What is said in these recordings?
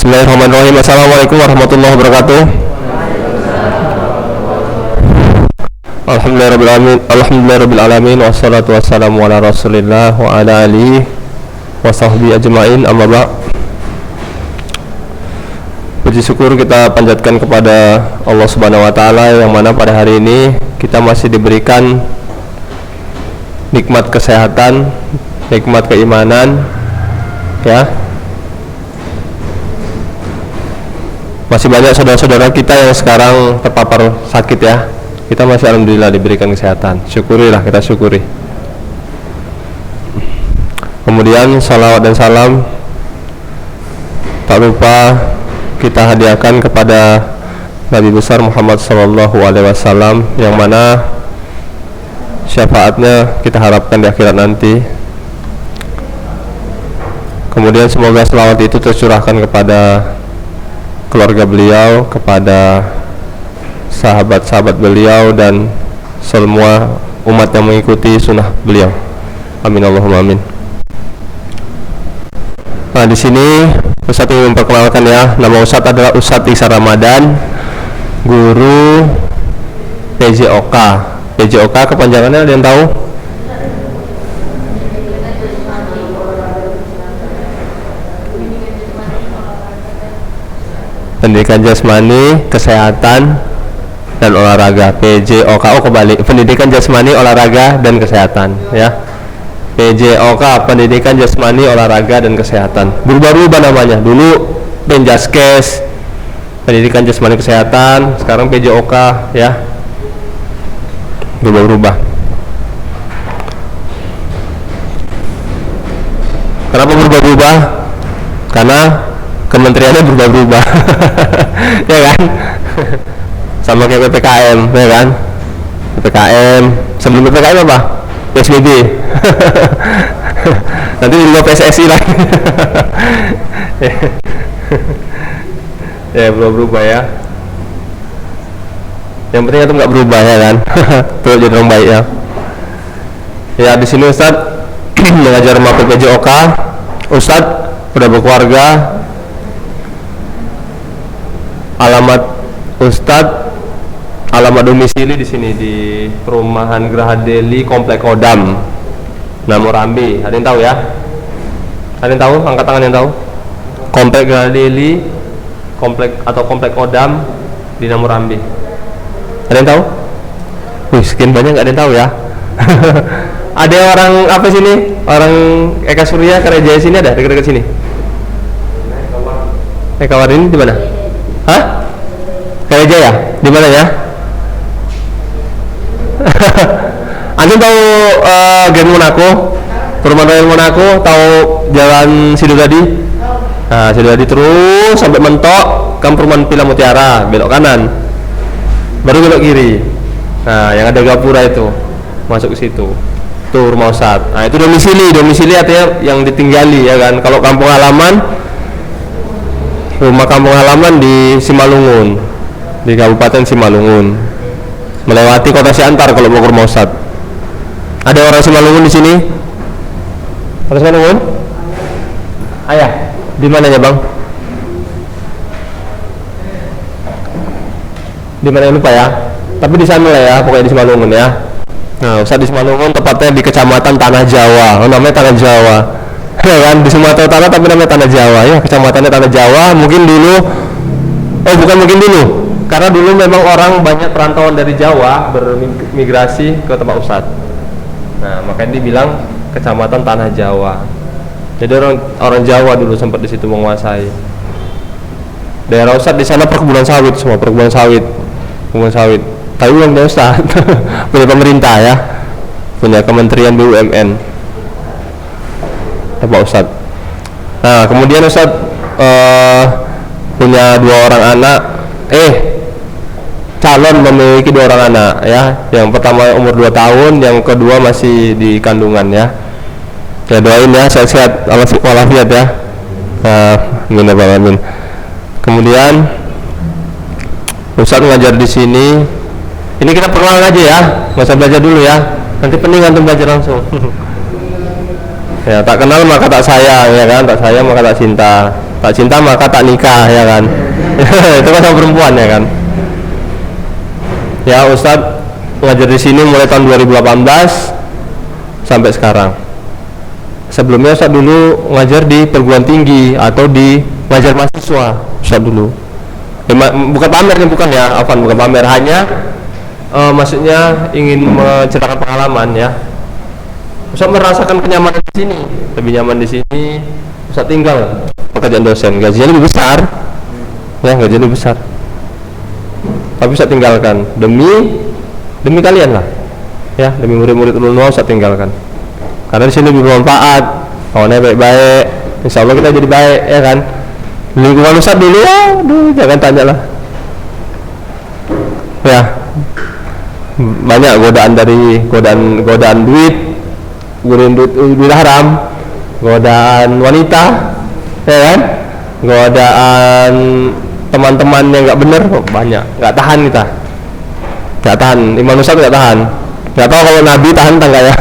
Bismillahirrahmanirrahim. Assalamualaikum warahmatullahi wabarakatuh. Alhamdulillahirrahmanirrahim. Wassalatu wassalamu ala rasulillah wa ala alihi wa sahbihi ajma'in, amma ba'. Puji syukur kita panjatkan kepada Allah Subhanahu wa ta'ala, yang mana pada hari ini kita masih diberikan nikmat kesehatan, nikmat keimanan, ya. Masih banyak saudara-saudara kita yang sekarang terpapar sakit, ya. Kita masih alhamdulillah diberikan kesehatan. Syukurilah, kita syukuri. Kemudian salawat dan salam tak lupa kita hadiahkan kepada Nabi besar Muhammad SAW, yang mana syafaatnya kita harapkan di akhirat nanti. Kemudian semoga salawat itu tercurahkan kepada keluarga beliau, kepada sahabat-sahabat beliau, dan semua umat yang mengikuti sunnah beliau. Amin Allahumma amin. Nah, di sini Ustadz ingin memperkenalkan, ya. Nama Ustadz adalah Ustadz Ihsan Ramadan, guru PJOK. PJOK kepanjangannya ada yang tahu? Pendidikan Jasmani, Kesehatan, dan Olahraga. PJOK, oh kebalik, Pendidikan Jasmani, Olahraga, dan Kesehatan, ya. PJOK, Pendidikan Jasmani, Olahraga, dan Kesehatan. Berubah-ubah namanya. Dulu Penjaskes, Pendidikan Jasmani Kesehatan, sekarang PJOK, ya. Berubah-ubah. Kenapa berubah-ubah? Karena kementeriannya berubah-ubah. Ya kan? Sama kayak PPKM, ya kan? PPKM, sebelum PPKM apa? PSBB. Nanti di luar PSSI lagi. Ya, berubah-ubah, ya. Yang penting itu nggak berubah, ya kan? Tuh jadi orang baik, ya. Ya, di sini Ustadz mengajar mapel PJOK. Ustadz udah berkeluarga. Alamat Ustadz, alamat domisili di sini di Perumahan Graha Deli, Komplek Kodam, Namurambi. Ada yang tahu, ya? Ada yang tahu? Angkat tangan yang tahu. Komplek Graha Deli, Komplek Kodam di Namurambi. Ada yang tahu? Wih, sekian banyak nggak ada yang tahu, ya. Ada orang apa sini? Orang Eka Surya, Karajaya sini ada, dekat-dekat sini. Eka Warin di mana? Hah? Karajaya? Di mana, ya? Anda tahu Grand Monaco? Perumahan Monaco, tahu jalan Sidodadi? Nah, Sidodadi terus sampai mentok ke perumahan Pila Mutiara, belok kanan. Baru belok kiri. Nah, yang ada gapura itu masuk ke situ. Tuh rumah Ustadz. Nah, itu domisili artinya yang ditinggali, ya kan. Kalau kampung halaman, rumah kampung halaman di Simalungun, di Kabupaten Simalungun, melewati Kota Siantar kalau mau ke rumah Ustadz. Ada orang Simalungun di sini? Orang Simalungun? Ayah, di mananya, Bang? Di mana lupa, ya? Tapi di sana lah, ya, pokoknya di Simalungun, ya. Nah, Ustadz di Simalungun, tepatnya di Kecamatan Tanah Jawa. Oh, namanya Tanah Jawa. Ya kan, di Sumatera Utara tapi namanya Tanah Jawa, ya. Kecamatannya Tanah Jawa. Mungkin dulu, karena dulu memang orang banyak perantauan dari Jawa bermigrasi ke tempat Ustadz. Nah, makanya dibilang Kecamatan Tanah Jawa. Jadi orang Jawa dulu sempat di situ menguasai. Daerah Ustadz di sana perkebunan sawit, semua perkebunan sawit. Tapi belum ada Ustadz. Punya pemerintah, ya. Punya Kementerian BUMN. Pak Ustadz. Nah, kemudian Ustadz punya 2 orang anak. Calon memiliki 2 orang anak, ya. Yang pertama umur 2 tahun, yang kedua masih di kandungan, ya. Ya, doain, ya, sehat-sehat walafiat, ya. Amin. Kemudian Ustadz ngajar di sini. Ini kita perkenalan aja, ya. Nggak usah belajar dulu, ya. Nanti penting antum belajar langsung. Ya, tak kenal maka tak sayang, ya kan? Tak sayang maka tak cinta. Tak cinta maka tak nikah, ya kan? Itu kan sama perempuan, ya kan? Ya, Ustadz ngajar di sini mulai tahun 2018 sampai sekarang. Sebelumnya Ustadz dulu ngajar di perguruan tinggi atau di ngajar mahasiswa Ustadz dulu. Bukan pamer nih, bukan ya, bukan pamer, hanya maksudnya ingin menceritakan pengalaman ya. Ustadz merasakan kenyamanan di sini, lebih nyaman di sini. Ustadz tinggal pekerjaan dosen, gajinya lebih besar, ya gajinya lebih besar. Tapi Ustadz tinggalkan demi kalian lah, ya demi murid-murid ulun Ustadz tinggalkan. Karena di sini lebih bermanfaat, kawannya baik-baik, insya Allah kita jadi baik, ya kan. Lingkungan Ustadz dulu, aduh jangan tanya lah, ya banyak godaan duit haram, godaan wanita, ya kan, godaan teman-teman yang nggak bener, banyak, nggak tahan kita, nggak tahan, iman Ustadz nggak tahan. Nggak tahu kalau Nabi tahan tangga ya.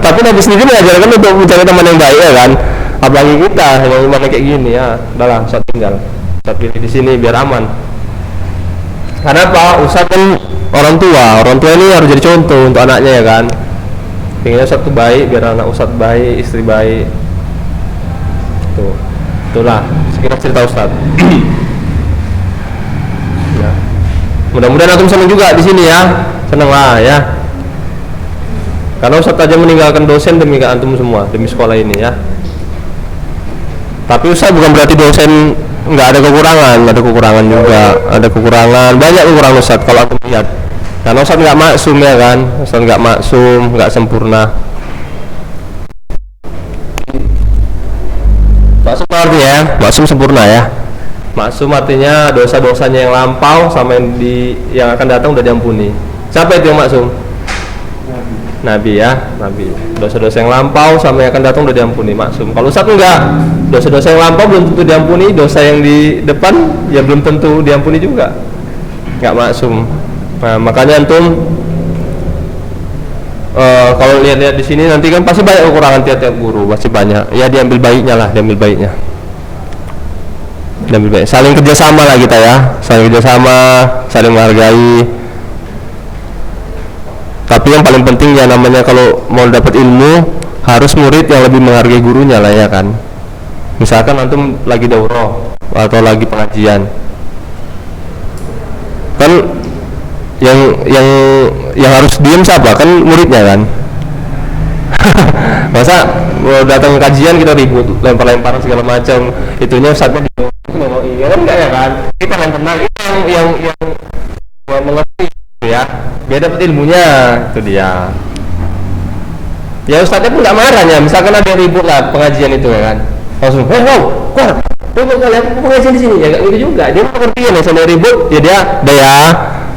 Tapi Nabi sendiri mengajarkan untuk mencari teman yang baik, ya kan. Apalagi kita yang imannya kayak gini, ya udahlah Ustadz tinggal, Ustadz pilih di sini biar aman. Karena apa? Ustadz kan orang tua ini harus jadi contoh untuk anaknya, ya kan. Pengennya Ustadz tuh baik biar anak Ustadz baik, istri baik. Itulah sekitar cerita Ustadz. Ya. Mudah-mudahan antum senang juga di sini ya, senang lah ya. Karena Ustadz aja meninggalkan dosen demi antum semua, demi sekolah ini ya. Tapi Ustadz bukan berarti dosen nggak ada kekurangan juga, ada kekurangan, banyak kekurangan Ustadz kalau aku lihat. Karena Ustadz nggak maksum, ya kan, Ustadz nggak maksum, nggak sempurna. Maksum artinya ya, maksum sempurna ya. Maksum artinya dosa-dosanya yang lampau sama yang akan datang udah diampuni. Siapa itu yang maksum? Nabi ya, Nabi. Dosa-dosa yang lampau sama yang akan datang udah diampuni, maksum. Kalau Ustadz enggak, dosa-dosa yang lampau belum tentu diampuni, dosa yang di depan ya belum tentu diampuni juga, nggak maksum. Nah, makanya antum kalau lihat-lihat di sini nanti kan pasti banyak kekurangan tiap-tiap guru, pasti banyak. Ya diambil baiknya lah, diambil baiknya. Saling kerjasama lah kita ya, saling kerjasama, saling menghargai. Tapi yang paling penting ya namanya kalau mau dapat ilmu harus murid yang lebih menghargai gurunya lah, ya kan. Misalkan antum lagi daurah atau lagi pengajian, kan yang harus diem siapa? Kan muridnya kan. Masa mau datang ke kajian kita ribut, lempar-lemparan segala macam, itunya Ustadznya iya kan, enggak ya kan. Kita yang tenang, yang mengerti ya, dia dapat ilmunya, itu dia. Ya Ustadznya pun nggak marahnya, misalkan ada yang ribut lah pengajian itu, ya kan, langsung kalian pengajian di sini ya, nggak gitu juga. Dia pengertian ya, sambil ribut ya dia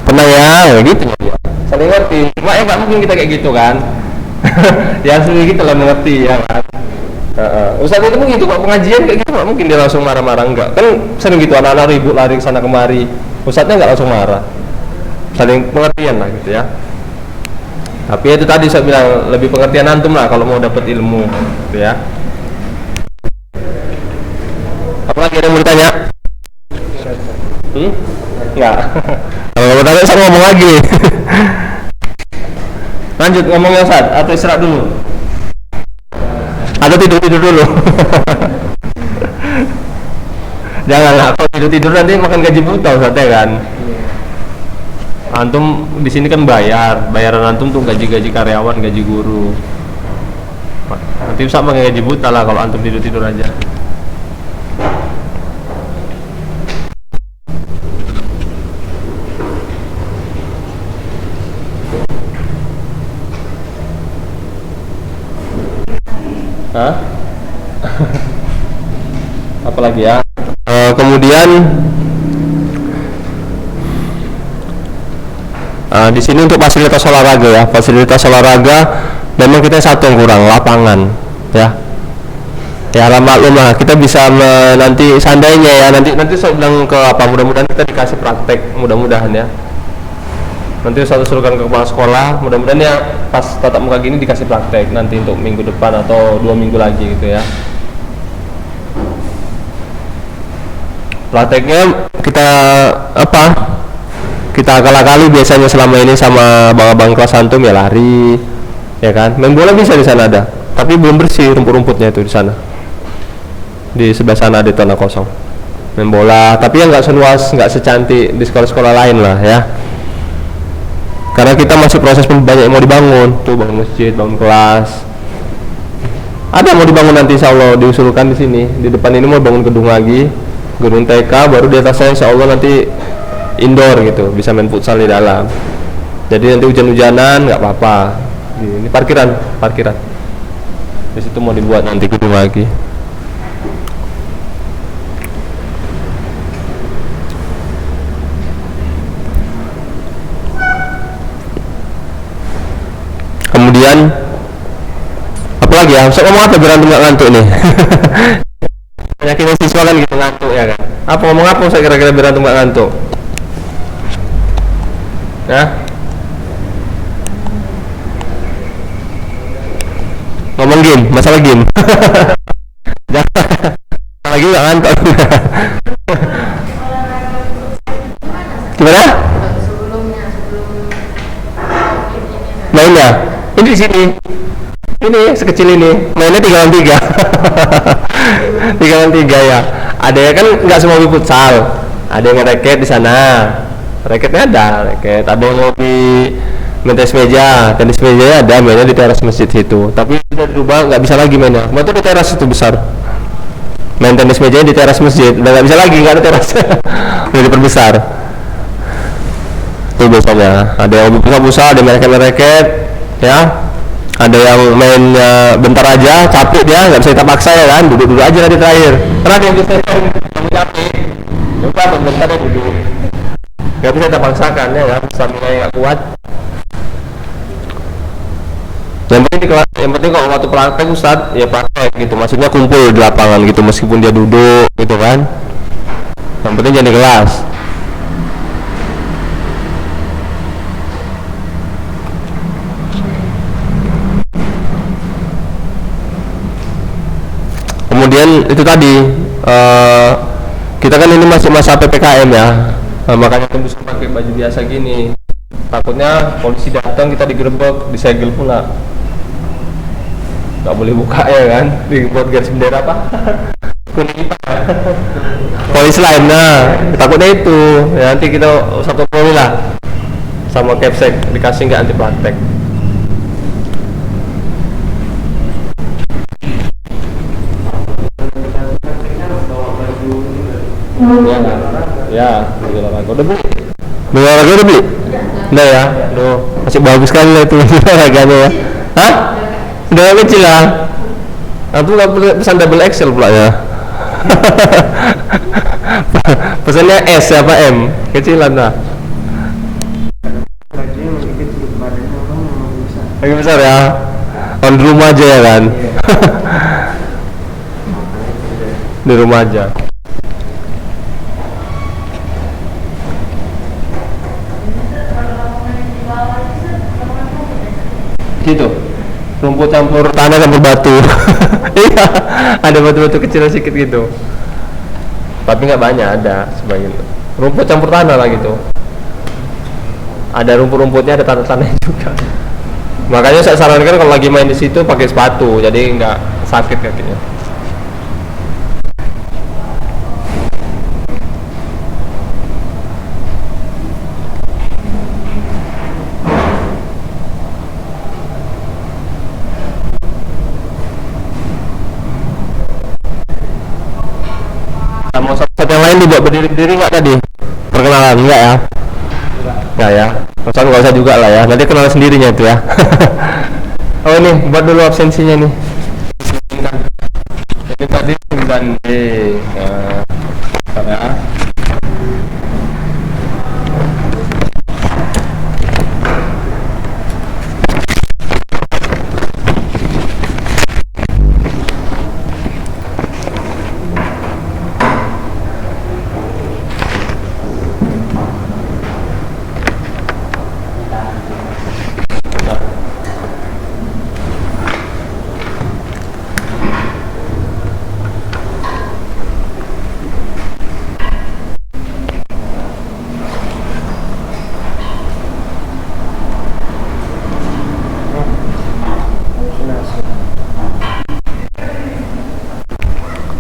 tenang ya gitu ya, saling ngerti. Cuma ya nggak mungkin kita kayak gitu kan. Ya asli kita lah mengerti, ya kan. Ustadz itu begitu kok, pengajian kayak gitu nggak mungkin dia langsung marah-marah, enggak kan. Sering gitu anak-anak ribut lari sana kemari, Ustadznya nggak langsung marah, saling pengertian lah gitu ya. Tapi itu tadi saya bilang, lebih pengertian antum lah kalau mau dapat ilmu gitu ya. Apalagi ada yang mau ditanya? Enggak. Kalau mau tanya saya ngomong lagi. Lanjut ngomongnya Ustaz, atau istirahat dulu? Atau tidur dulu? Janganlah, kalau tidur nanti makan gaji buta Ustaz, ya kan. Antum di sini kan bayaran antum tuh gaji karyawan, gaji guru. Nanti Ustaz pakai gaji buta lah kalau antum tidur aja. Apalagi ya, kemudian di sini untuk fasilitas olahraga ya, memang kita satu yang kurang, lapangan ya. Ya maklum lah, kita bisa nanti seandainya ya, nanti saya bilang ke mudah-mudahan kita dikasih praktek, mudah-mudahan ya. Nanti Ustaz usulkan ke kepala sekolah, mudah-mudahan ya pas tatap muka gini dikasih praktek nanti untuk minggu depan atau 2 minggu lagi gitu ya. Prakteknya kita apa? Kita akal-akali biasanya selama ini sama abang-abang kelas antum ya lari, ya kan? Main bola bisa di sana ada, tapi belum bersih rumput-rumputnya itu di sana. Di sebelah sana ada tanah kosong. Main bola, tapi yang nggak seluas, nggak secantik di sekolah-sekolah lain lah ya. Karena kita masih proses banyak yang mau dibangun, tuh bangun masjid, bangun kelas. Ada yang mau dibangun nanti insya Allah diusulkan di sini. Di depan ini mau bangun gedung lagi, gedung TK, baru di atasnya insya Allah nanti indoor gitu, bisa main futsal di dalam. Jadi nanti hujan-hujanan nggak apa-apa. Ini parkiran. Di situ mau dibuat nanti gedung lagi. Kemudian apa lagi ya? Saya ngomong apa biar nggak ngantuk nih? Penyakit siswa kan gitu ngantuk ya kan? Apa ngomong apa saya kira-kira biar nggak ngantuk? Ya? Ngomong game, masalah game. Jangan lagi nggak ngantuk. Gimana? Mainnya? Ini di sini. Ini sekecil ini. Mainnya 3-3. 3-3 ya. Ada ya kan nggak semua hobi futsal. Ada yang raket di sana. Raketnya ada, raket. Ada yang hobi main tenis meja ada, mainnya di teras masjid itu. Tapi sudah dirubah, nggak bisa lagi mainnya. Cuma itu di teras itu besar. Main tenis mejanya di teras masjid, udah nggak bisa lagi, nggak ada teras. Udah diperbesar. Itu biasanya. Ada yang hobi pusat, ada yang main raket, ya. Ada yang main bentar aja, capek dia, nggak bisa kita paksa ya kan, duduk aja nanti terakhir. Karena ada yang bisa kamu capek, coba bentar ya duduk. Nggak bisa kita paksakan ya kan, stamina yang nggak kuat. Yang penting kalau waktu praktek Ustaz ya praktek gitu, maksudnya kumpul di lapangan gitu meskipun dia duduk gitu kan. Yang penting jangan di kelas. Kemudian itu tadi kita kan ini masih masa PPKM ya, makanya tembus pakai baju biasa gini. Takutnya polisi datang kita digerebek, disegel pula. Gak boleh buka ya kan, dibuat garis bendera apa? Kuning polisi lain, nah takutnya itu ya, nanti kita satu poli lah sama capsek dikasih nggak anti praktek. Ya olahraga udah beli? Olahraga udah beli? Udah ya, aduh masih bagus sekali lah itu olahraganya ya. Hah? Udah kecil lah. Aku nggak pesan double XL pula ya. Pesannya S apa M? Kecilan lah. Lagi besar ya. On di rumah aja ya kan. Di rumah aja. Gitu. Rumput campur tanah campur batu. Iya, ada batu-batu kecil sedikit gitu. Tapi nggak banyak, ada sebagian. Rumput campur tanah lah gitu. Ada rumput-rumputnya, ada tanah-tanahnya juga. Makanya saya sarankan kalau lagi main di situ pakai sepatu, jadi nggak sakit kakinya. Mau satu yang lain dibuat berdiri-berdiri nggak tadi? Perkenalan nggak ya? Nggak ya? Pesan nggak usah juga lah ya. Nanti kenal sendirinya itu ya. Oh ini buat dulu absensinya nih. Ini tadi 9D. Nah, ya.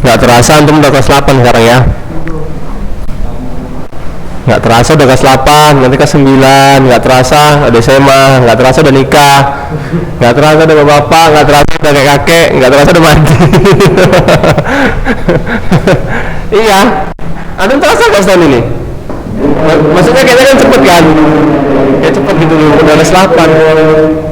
Nggak terasa antum udah kelas 8 sekarang ya. Nggak terasa udah kelas 8, nanti kelas 9, nggak terasa udah SMA, nggak terasa udah nikah, nggak terasa udah bapak, nggak terasa udah kakek, nggak terasa udah mati. Iya, antum terasa nggak setahun ini? Maksudnya kayaknya kan cepet kan? Kayak cepet gitu loh, udah kelas 8.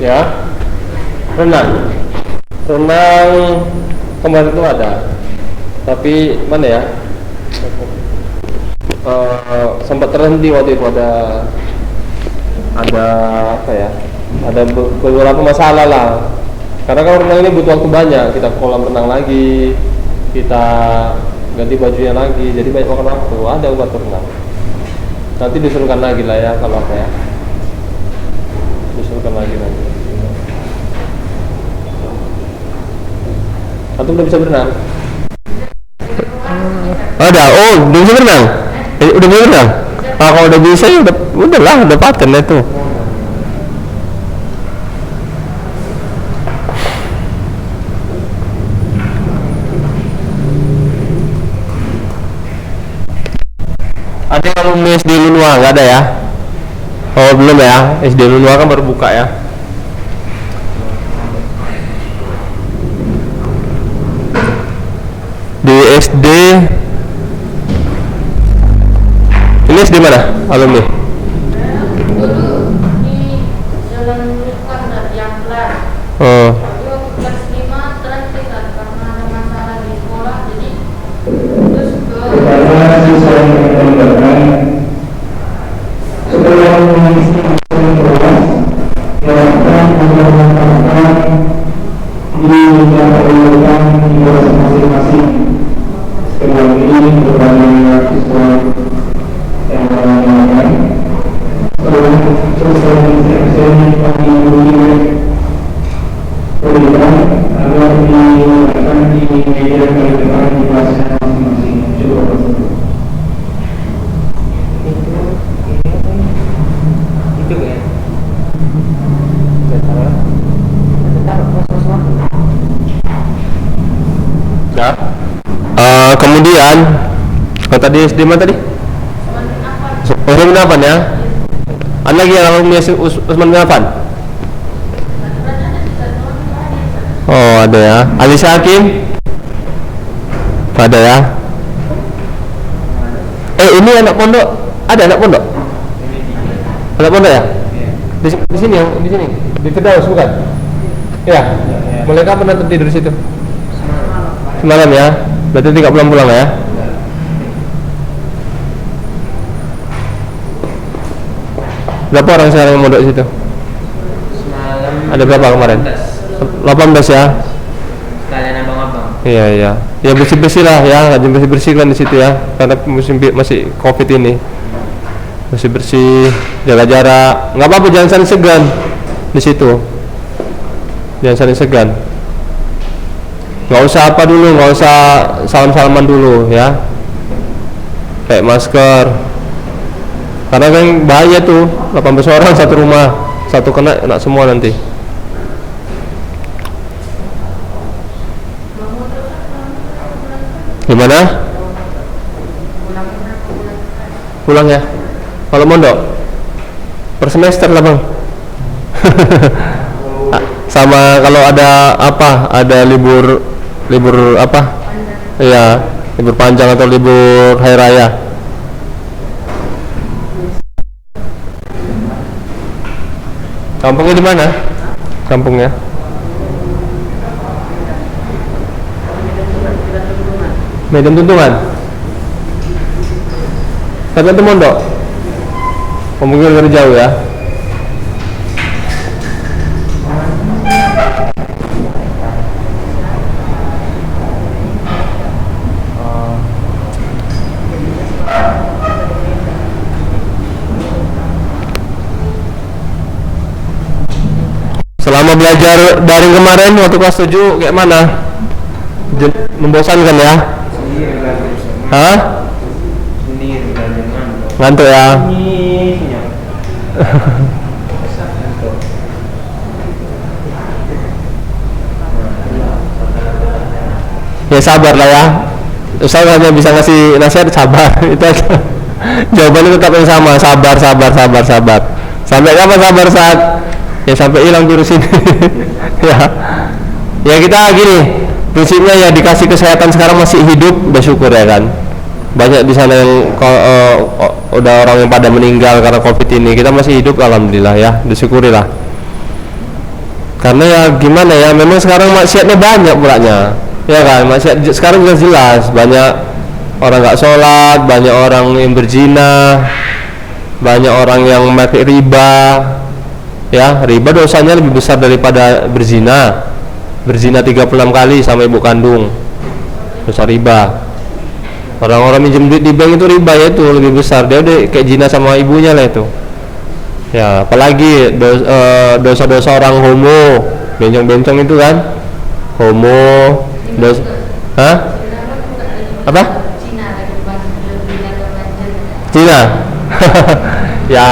Ya, renang kemarin itu ada, tapi mana ya, sempat terhenti waktu itu, ada apa ya, ada beberapa masalah lah, karena kalau renang ini butuh waktu banyak, kita kolam renang lagi, kita ganti bajunya lagi, jadi banyak makan waktu. Ada obat renang, nanti disuruhkan lagi lah ya, kalau apa ya, disuruhkan lagi nanti. Antum udah bisa berenang? Ada, udah bisa berenang? Udah bisa berenang? Kalau udah bisa ya udah lah, udah paten itu. Ada yang alumni SD Lunua, nggak ada ya? Oh belum ya, SD Lunua kan baru buka ya. Di SD ini SD mana alumni? Di Jalan Lukan dari yang kelas. Oh. Kelas 5 terhenti kan karena ada masalah di sekolah, jadi terus ke kemudian tadi SD mana tadi? Usman bin Affan ya. Ada lagi yang alumni Usman bin Affan? Oh ada ya. Ali Hakim? Ada ya. Ini anak pondok? Ada anak pondok? Anak pondok ya? Di sini ya? Di sini? Di Firdaus bukan? Ya. Mulai kapan nanti tidur di situ? Semalam ya. Berarti tidak pulang-pulang ya? Berapa orang sekarang yang mondok di situ? Semalam ada berapa kemarin? 18 ya? Sekalian abang-abang. Iya. Ya bersih-bersih lah ya, rajin bersih-bersih kan di situ ya. Karena musim masih Covid ini. Bersih-bersih, jaga jarak. Enggak apa-apa, jangan saling segan di situ. Jangan saling segan. Nggak usah apa dulu, nggak usah salam-salaman dulu ya, pakai masker, karena kan bahaya tuh, 18 orang satu rumah, satu kena semua nanti. Gimana? Pulang ya? Kalau mondok? Per semester lah bang. Sama kalau ada apa? Ada libur apa? Iya, libur panjang atau libur hari raya. Kampungnya di mana? Kampungnya? Medan Tuntungan. Tapi itu mondok. Mungkin dari jauh ya. Selama belajar daring kemarin waktu kelas 7 kayak mana? Membosankan ya? Sendiri belajar sama. Hah? Sendiri belajar ngantuk. Ngantuk ya? Senyap. Ngantuk. Ya sabar lah ya. Ustaz hanya bisa ngasih nasihat, sabar. Itu aja. Jawabannya tetap yang sama, sabar. Sampai kapan sabar saat? Ya sampai hilang virus ini. Ya kita gini, prinsipnya ya dikasih kesehatan sekarang masih hidup, udah syukur ya kan. Banyak di sana yang udah orang yang pada meninggal karena covid ini, kita masih hidup alhamdulillah ya, disyukurilah. Karena ya gimana ya, memang sekarang maksiatnya banyak pulanya, ya kan. Maksiat sekarang jelas banyak orang nggak sholat, banyak orang yang berzina, banyak orang yang makan riba. Ya, riba dosanya lebih besar daripada berzina. Berzina 36 kali sama ibu kandung. Dosa riba. Orang-orang minjem duit di bank itu riba ya, itu lebih besar. Dia udah kayak zina sama ibunya lah itu. Ya, apalagi dosa-dosa orang homo, bencong-bencong itu kan. Homo, hah? Apa? Cina. Ya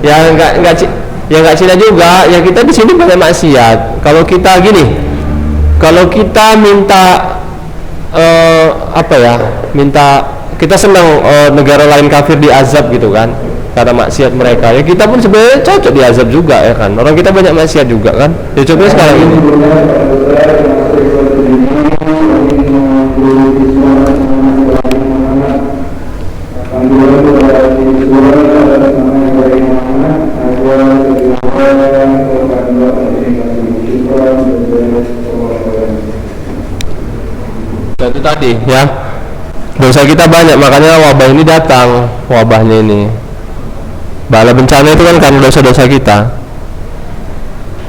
ya nggak Cina juga ya, kita di sini banyak maksiat. Kalau kita gini, kalau kita minta minta kita senang negara lain kafir diazab gitu kan karena maksiat mereka, ya kita pun sebenarnya cocok diazab juga ya kan, orang kita banyak maksiat juga kan. Ya contohnya sekarang ini itu tadi ya, dosa kita banyak, makanya wabah ini datang. Wabahnya ini, bala bencana itu kan karena dosa-dosa kita.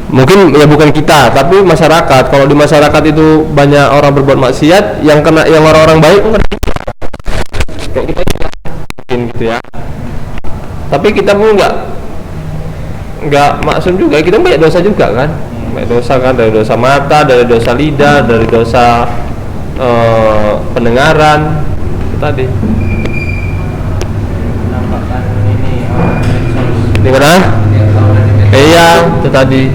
Mungkin ya bukan kita, tapi masyarakat. Kalau di masyarakat itu banyak orang berbuat maksiat, yang kena, yang orang-orang baik kan kayak kita mungkin gitu ya. Tapi kita pun nggak maksum juga, kita banyak dosa juga kan. Banyak dosa kan, dari dosa mata, dari dosa lidah, dari dosa pendengaran itu tadi. Nampakkan ini Di mana? Iya, itu tadi.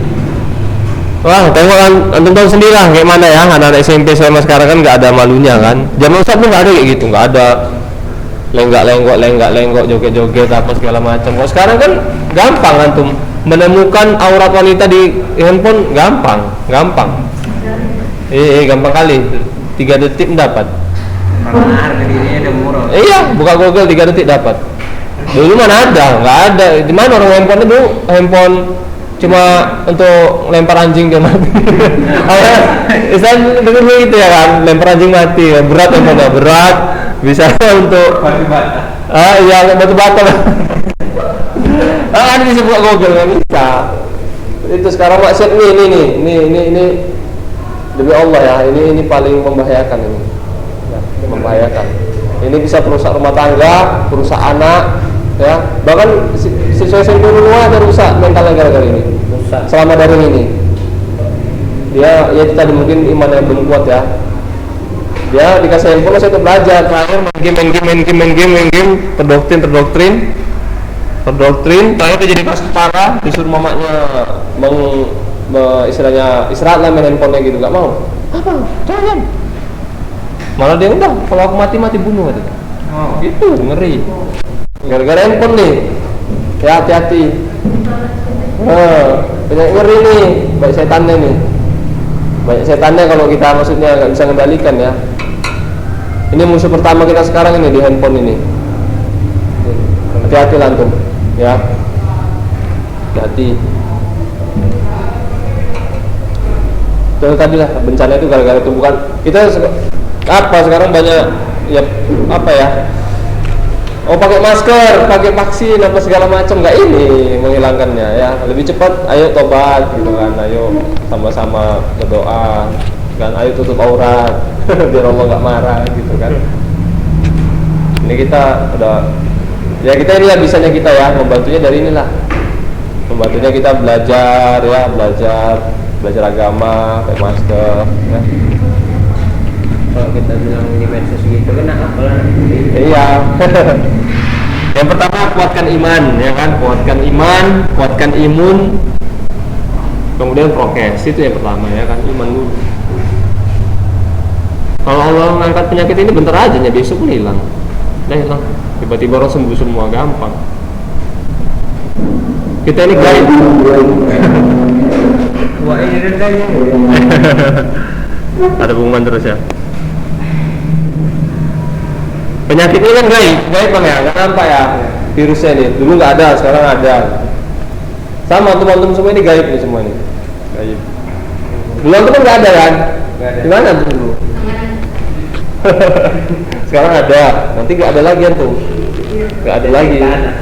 Wah, tengok kan, antum tahu sendiri lah kayak mana ya, anak-anak SMP sama sekarang kan nggak ada malunya kan. Zaman Ustaz pun nggak ada kayak gitu, nggak ada lenggak-lenggok, joget-joget apa segala macam. Kalau sekarang kan gampang antum menemukan aurat wanita di handphone, gampang. Gampang kali. 3 detik mendapat. Karena harga dirinya udah murah. Iya, buka Google 3 detik dapat. Dulu mana ada, nggak ada. Di mana orang handphone itu, handphone cuma untuk lempar anjing dia mati. Istilahnya dengan begitu ya kan, lempar anjing mati. Berat handphonenya, berat. Bisa untuk Batu bata. iya batu bata. Ada bisa buka Google, nggak bisa. Itu sekarang maksiat ini demi Allah ya, ini paling membahayakan ini. Ya, membahayakan. Ini bisa merusak rumah tangga, merusak anak, ya. Bahkan siswa SMP dulu ada rusak mentalnya gara-gara ini. Selama daring ini. Dia ya itu tadi mungkin iman yang belum kuat ya. Dia dikasih handphone saya untuk belajar, terakhir main game, terdoktrin. Terakhir dia jadi keras kepala, disuruh mamanya istilahnya istirahat lah main handphonenya gitu, nggak mau. Apa? Jangan. Malah dia udah, kalau aku mati bunuh katanya. Oh, Itu ngeri. Gara-gara handphone nih. Ya hati-hati. Banyak ngeri nih, baik setannya nih. banyak setannya kalau kita maksudnya nggak bisa kendalikan ya. Ini musuh pertama kita sekarang ini di handphone ini. Hati-hati lantum ya, hati. Itu tadi lah bencana itu gara-gara itu, bukan kita apa sekarang banyak ya apa ya, oh pakai masker, pakai vaksin apa segala macam, nggak ini menghilangkannya ya, lebih cepat ayo tobat gitu kan, ayo sama-sama berdoa kan, ayo tutup aurat biar Allah nggak marah gitu kan. Ini kita udah ya, kita ini lah bisanya kita ya, membantunya dari inilah, membantunya kita belajar ya, belajar agama, pakai masker ya. Kalau kita bilang di medsos gitu kena apalah. Iya. Yang pertama kuatkan iman ya kan, kuatkan iman, kuatkan imun, kemudian prokes, itu yang pertama ya kan, iman dulu. Kalau Allah mengangkat penyakit ini bentar aja, besok pun hilang, udah hilang, tiba-tiba orang sembuh semua, gampang. Kita ini gaib. Wah ini rendahnya. Ada pengumuman terus ya. Penyakit ini kan gaib bang ya, nggak nampak ya virusnya ini. Dulu nggak ada, sekarang ada. Sama teman-teman semua ini gaib nih, semua ini gaib. Dulu kan nggak ada kan? Gimana tuh dulu? Sekarang ada, nanti nggak ada lagi tuh. Nggak ada lagi.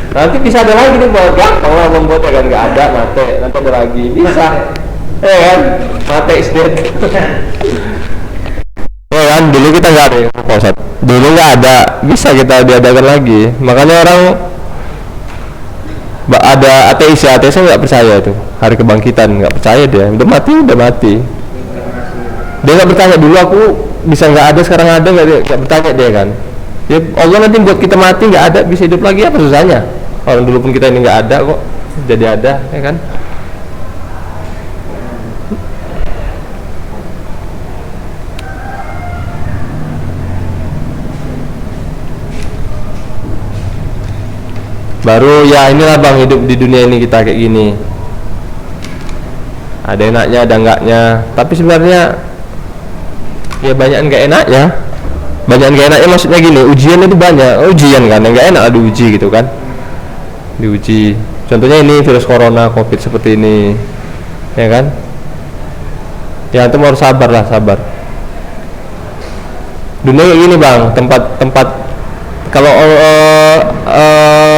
Nanti bisa ada lagi nih, buat gampang lah membuatnya kan, nggak ada, mate, nanti ada lagi, bisa. Kan, mate is dead. Ya kan, dulu kita nggak ada yang posat. Dulu nggak ada, bisa kita diadakan lagi. Makanya orang ada ateis ya, ateisnya nggak percaya tuh hari kebangkitan, nggak percaya dia, udah mati. Dia nggak bertanya dulu aku bisa nggak ada, sekarang ada nggak bertanya dia kan. Ya Allah nanti buat kita mati nggak ada, bisa hidup lagi, apa susahnya? Orang dulu pun kita ini nggak ada kok, jadi ada ya kan. Baru ya inilah bang, hidup di dunia ini kita kayak gini, ada enaknya ada enggaknya, tapi sebenarnya ya banyak enggak enaknya. Maksudnya gini, ujian itu banyak, ujian kan, enggak enak ada diuji gitu kan, diuji. Contohnya ini virus corona, covid seperti ini ya kan, ya itu harus sabar lah, sabar. Dunia kayak gini bang, tempat kalau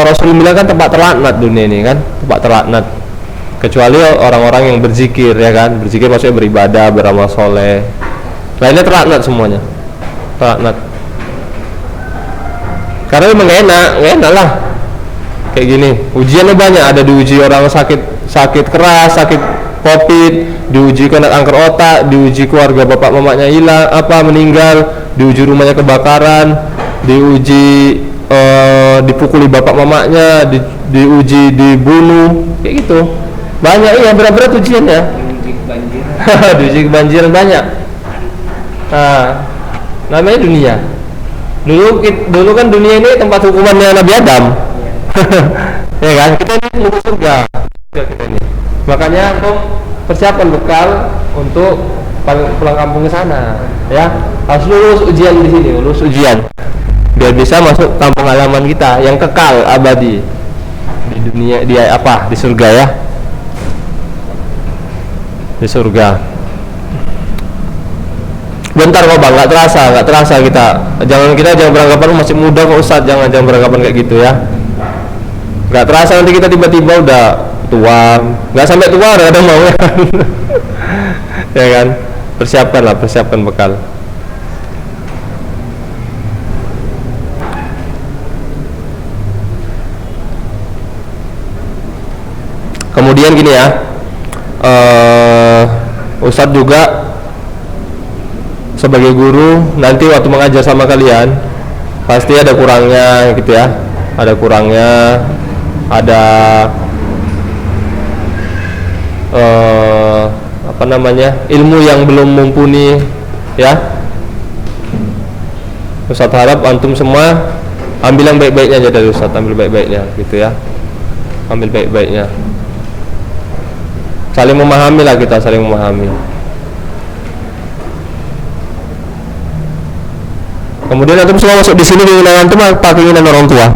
Rasul bilang kan tempat terlaknat dunia ini kan, tempat terlaknat, kecuali orang-orang yang berzikir ya kan, berzikir maksudnya beribadah, beramal soleh, lainnya terlaknat semuanya, terlaknat. Karena memang enak lah kayak gini. Ujiannya banyak, ada diuji orang sakit keras, sakit covid, diuji kena kanker otak, diuji keluarga bapak mamanya hilang meninggal, diuji rumahnya kebakaran, diuji dipukuli bapak mamanya, diuji dibunuh, kayak gitu. Banyak ya, berat-berat ujian ya. Diuji kebanjiran. Diuji kebanjiran banyak. Nah, namanya dunia. Dulu kan dunia ini tempat hukumannya Nabi Adam. Ya kan, kita ini menuju surga. Kita ini. Makanya untuk persiapan bekal untuk pulang kampung ke sana, ya. Harus lulus ujian di sini, lulus ujian. Biar bisa masuk kampung halaman kita yang kekal abadi di dunia, di surga ya, di surga. Bentar kok bang, nggak terasa kita jangan beranggapan masih muda kok Ustadz, jangan beranggapan kayak gitu ya, nggak terasa nanti kita tiba-tiba udah tua, nggak sampai tua udah ada mau ya. Ya kan, persiapkan bekal. Kemudian gini ya, Ustadz juga sebagai guru nanti waktu mengajar sama kalian pasti ada kurangnya gitu ya, ada ilmu yang belum mumpuni ya. Ustadz harap antum semua ambil yang baik-baiknya aja dari Ustadz, ambil baik-baiknya gitu ya, ambil baik-baiknya. Saling memahami lah, kita saling memahami. Kemudian antum semua masuk di sini keinginan antum apa keinginan orang tua?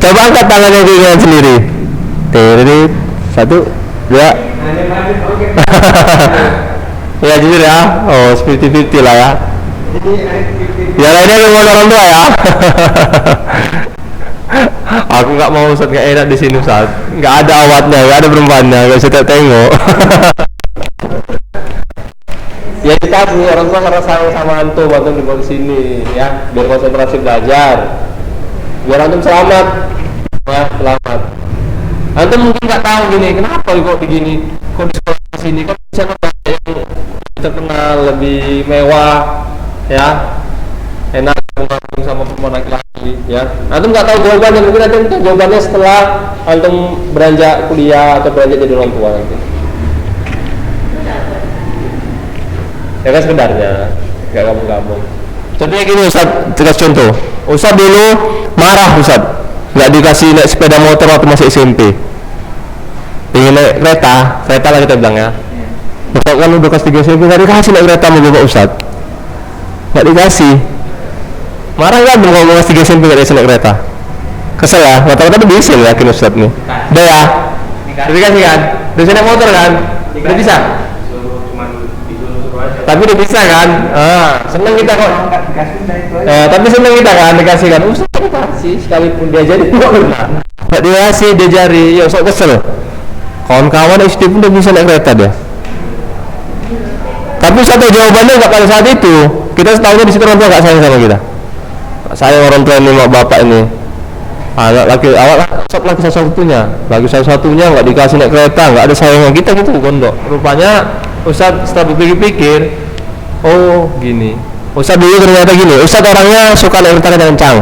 Coba angkat tangannya keinginan sendiri. Tirit, 1, 2. Ya jujur ya, oh 50-50 lah ya. Ya lainnya keinginan orang tua ya. Aku nggak mau Ustaz, nggak enak di sini Ustaz. Nggak ada awatnya, nggak ada perempuannya, nggak bisa tengok. Ya kita orang tua karena sayang sama antum dibawa ke sini ya, biar konsentrasi belajar, biar antum selamat, ya selamat. Antum mungkin nggak tahu gini, kenapa kok begini, kok di sekolah sini kan bisa yang terkenal lebih mewah, ya enak ngomong sama perempuan laki-laki, ya. Antum nggak tahu jawabannya, mungkin antum tahu jawabannya setelah antum beranjak kuliah atau beranjak jadi orang tua nanti. Ya kan sekedarnya, nggak gabung-gabung. Contohnya gini Ustaz, kasih contoh. Ustaz dulu marah Ustaz, nggak dikasih naik sepeda motor waktu masih SMP. Ingin naik kereta lah kita bilang ya. Bapak kan udah kelas 3 SMP, nggak dikasih naik kereta sama Bapak Ustaz. Nggak dikasih. Marah nggak dong kalau kelas 3 SMP nggak dikasih naik kereta? Kesel ya, kata-kata udah bisa ya yakin Ustaz nih. Udah ya? Dikasih kan? Udah naik motor kan? Udah bisa? Tapi udah bisa kan? Seneng kita kok. Tapi seneng kita kan dikasih kan? Ustaz dikasih sekalipun diajari nggak dikasih, diajari, ya sok kesel. Kawan-kawan SD pun udah bisa naik kereta dia. Tapi satu jawabannya nggak pada saat itu. Kita setahunya di situ orang tua nggak sayang sama kita. Sayang orang tua ini, mak bapak ini. Anak laki awal laki satu-satunya, lagi satu-satunya nggak dikasih naik kereta, nggak ada sayangnya kita gitu gondok. Rupanya Ustaz setelah berpikir-pikir, oh gini. Ustaz dulu ternyata gini. Ustaz orangnya suka naik kereta kencang.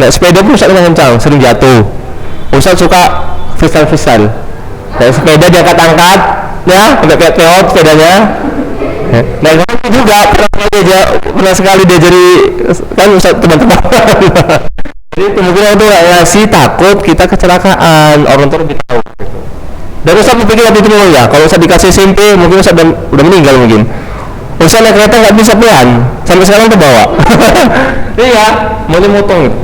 Naik sepeda pun Ustaz kencang, sering jatuh. Ustaz suka freestyle. Naik sepeda diangkat-angkat, ya, udah kayak peot sepedanya. Naik motor juga pernah sekali dia jadi kan Ustaz teman-teman. Jadi kemungkinan itu ngasih takut kita kecelakaan, orang tua lebih tahu. Dan Ustaz berpikir waktu itu ya, kalau Ustaz dikasih SMP mungkin Ustaz udah meninggal mungkin. Ustaz naik kereta nggak bisa pelan, sampai sekarang terbawa. Iya, maunya motong gitu.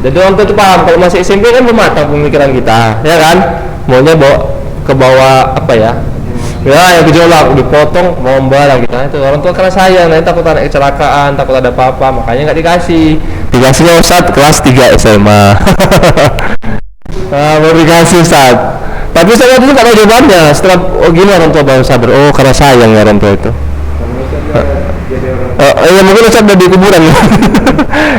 Jadi orang tua itu paham kalau masih SMP kan belum matang pemikiran kita, ya kan? Maunya bawa ke bawah apa ya? Ya yang gejolak dipotong mau barang gitu. Nah, itu orang tua karena sayang, nanti takut ada kecelakaan, takut ada apa-apa, makanya nggak dikasih. Dikasihnya Ustaz kelas 3 SMA. Baru dikasih Ustaz. Tapi saya itu nggak ada jawabannya. Setelah gini orang tua baru sadar, oh karena sayang ya orang tua itu. Ya mungkin Ustaz udah di kuburan.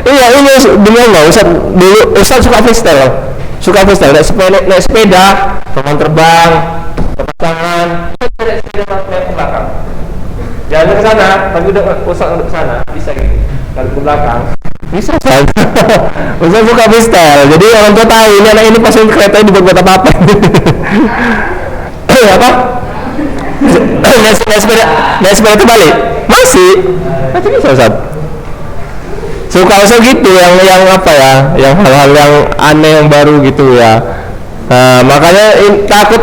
Iya ini demi Allah Ustaz dulu Ustaz suka freestyle, naik sepeda, teman terbang, tangan, naik sepeda ke belakang. Jangan ke sana, tapi udah Ustaz ke sana bisa gitu. Kalau ke belakang bisa Ustaz. Ustaz suka freestyle, jadi orang tua tahu ini anak ini pasang kereta ini buat apa? Apa? Naik sepeda terbalik masih bisa Ustaz. Suka Ustaz gitu yang apa ya, yang hal-hal yang aneh yang baru gitu ya. Nah, makanya takut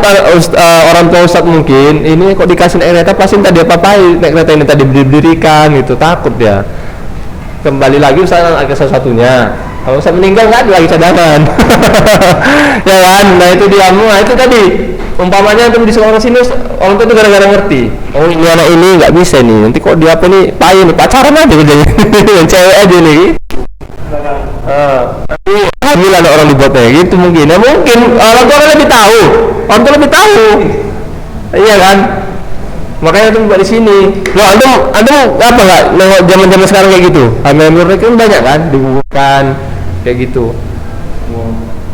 orang tua Ustaz mungkin ini kok dikasih naik kereta pasti tadi apa-apain naik kereta ini tadi berdirikan gitu, takut ya. Kembali lagi Ustaz agak satu-satunya. Kalau Ustaz meninggal nggak ada lagi cadangan. Ya kan? Nah itu dia, nah itu tadi umpamanya tuh di sekolah sini orang tua itu gara-gara ngerti, oh ini anak ini nggak bisa nih, nanti kok dia apa nih payin pacaran aja kerjanya. Yang cewek aja nih. Tapi alhamdulillah ada orang dibuatnya gitu mungkin. Ya mungkin orang tua lebih tahu, orang tua lebih tahu. Iya kan? Makanya tuh buat di sini. Loh, antum apa nggak nengok zaman-zaman sekarang kayak gitu? Hamil kan banyak kan, digugurkan kayak gitu.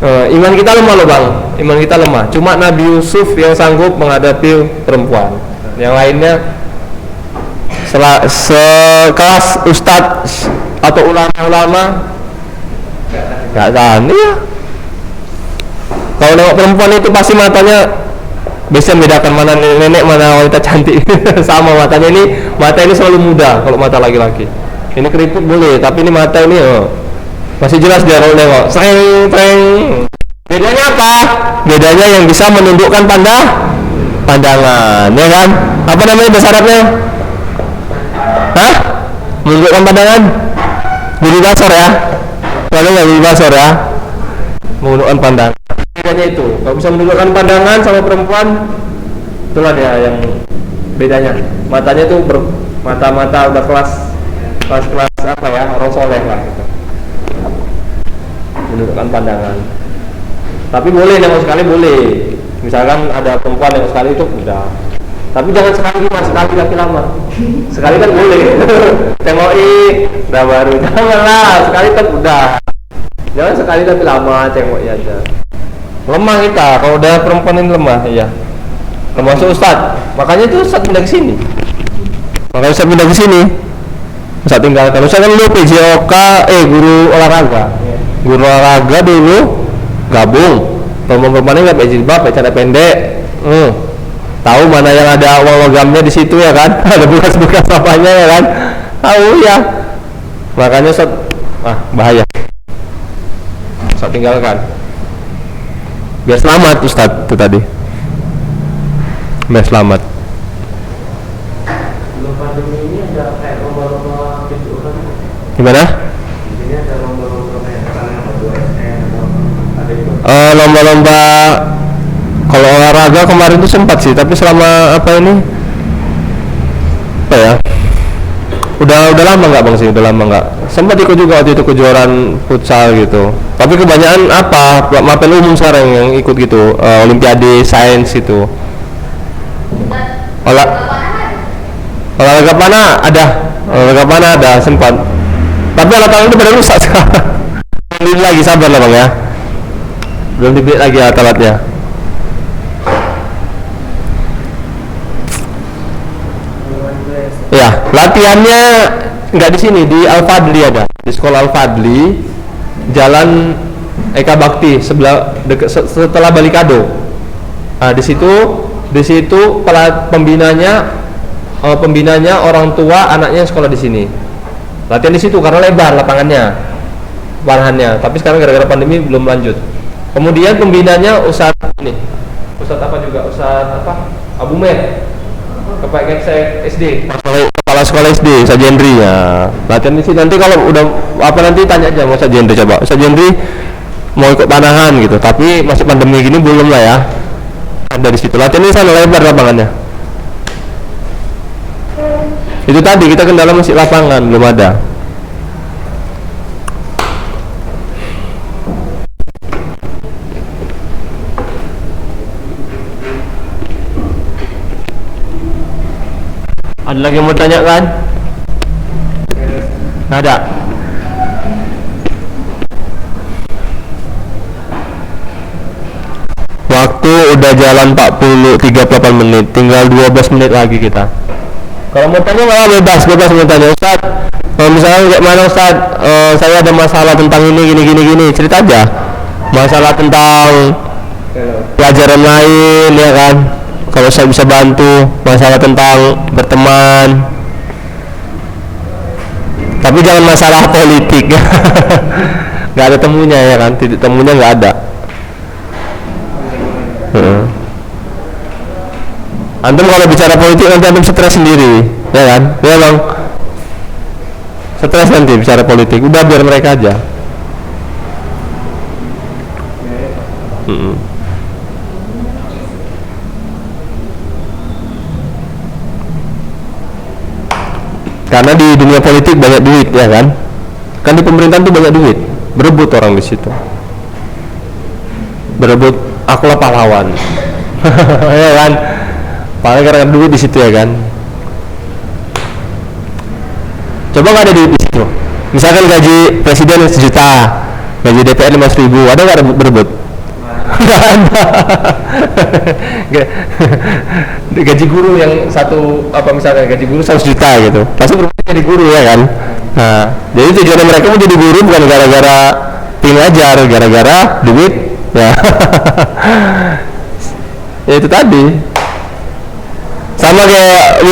Iman kita lemah loh bang, iman kita lemah. Cuma Nabi Yusuf yang sanggup menghadapi perempuan. Yang lainnya sekelas ustadz atau ulama-ulama nggak tahan ya. Kalau nengok perempuan itu pasti matanya bisa membedakan mana nenek mana wanita cantik. Sama matanya ini, mata ini selalu muda kalau mata laki-laki. Ini keriput boleh, tapi ini mata ini masih jelas dia kalau nengok. Treng. Bedanya apa? Bedanya yang bisa menundukkan pandangan, ya kan? Apa namanya bahasa Arabnya? Hah? Menunjukkan pandangan? Guru basor ya? Kalau nggak guru basor ya? Menunjukkan pandangan. Bedanya itu, kalau bisa menunjukkan pandangan sama perempuan, itulah dia yang bedanya. Matanya tuh mata-mata udah kelas apa ya, orang soleh lah gitu. Menunjukkan pandangan. Tapi boleh, nengok sekali boleh. Misalkan ada perempuan nengok sekali itu udah. Tapi jangan sekali lagi lama. Sekali kan boleh. Tengokin, udah baru. Janganlah, sekali kan udah. Jangan sekali tapi lama, tengokin aja. Lemah kita, kalau udah perempuan ini lemah, iya. Termasuk Ustadz. Makanya itu Ustadz pindah ke sini. Makanya Ustadz pindah ke sini. Ustadz tinggalkan. Ustadz kan dulu PJOK, guru olahraga. Guru olahraga dulu gabung. Perempuan-perempuannya nggak pakai jilbab, pakai celana pendek. Tahu mana yang ada uang logamnya di situ ya kan? Ada bekas-bekas apanya ya kan? Tahu ya. Makanya bahaya. Ustadz tinggalkan. Biar selamat Ustadz itu tadi. Biar selamat. Sebelum pandemi ini ada kayak lomba-lomba gitu kan? Gimana? Di sini ada lomba-lomba kayak SM atau ada itu? Lomba-lomba kalau olahraga kemarin itu sempat sih, tapi selama apa ya? Udah lama nggak bang sih? Udah lama nggak. Sempat ikut juga waktu itu kejuaraan futsal gitu. Tapi kebanyakan mapel umum sekarang yang ikut gitu, olimpiade sains itu. Olahraga panah ada sempat. Tapi alat tangan itu pada rusak sekarang. Belum dibeli lagi, sabar lah bang ya. Belum dibeli lagi alat-alatnya. Ya, latihannya nggak di sini, di Al-Fadli ada, di sekolah Al-Fadli, Jalan Eka Bakti setelah Balikado. Nah, di situ pembinanya orang tua anaknya sekolah di sini. Latihan di situ karena lebar lapangannya, tapi sekarang gara-gara pandemi belum lanjut. Kemudian pembinanya Ustadz Abu Mer, Kepala Keksek SD, kepala sekolah SD, Ustadz Jendri ya. Latihan di sini. Nanti kalau udah nanti tanya aja mau Ustadz Jendri, coba Ustadz Jendri mau ikut panahan gitu, tapi masih pandemi gini belum lah ya. Ada di situ. Latihan di sana lebar lapangannya. Itu tadi kita kendala masih lapangan belum ada. Ada lagi yang mau tanya kan? Ada. Waktu udah jalan 38 menit, tinggal 12 menit lagi kita. Kalau mau tanya malah bebas mau tanya. Ustaz, misalnya kayak mana Ustaz, saya ada masalah tentang ini gini, cerita aja. Masalah tentang pelajaran lain ya kan. Kalau saya bisa bantu, masalah tentang berteman. Tapi jangan masalah politik. Nggak ada temunya ya kan, titik temunya nggak ada. Antum kalau bicara politik nanti antum stres sendiri, ya kan? Ya bang, stres nanti bicara politik. Udah biar mereka aja. Karena di dunia politik banyak duit ya kan? Kan di pemerintahan tuh banyak duit, berebut orang di situ, berebut akulah pahlawan, ya kan? Paling karena duit di situ ya kan. Coba nggak ada duit di situ. Misalkan gaji presiden 1 juta, gaji DPR 500.000, ada nggak berebut? Nggak ada. Gaji guru yang misalnya gaji guru 100 juta gitu, pasti berebut jadi guru ya kan. Nah, jadi tujuan mereka mau jadi guru bukan gara-gara pengen ngajar, gara-gara duit ya. Ya itu tadi. Sama kayak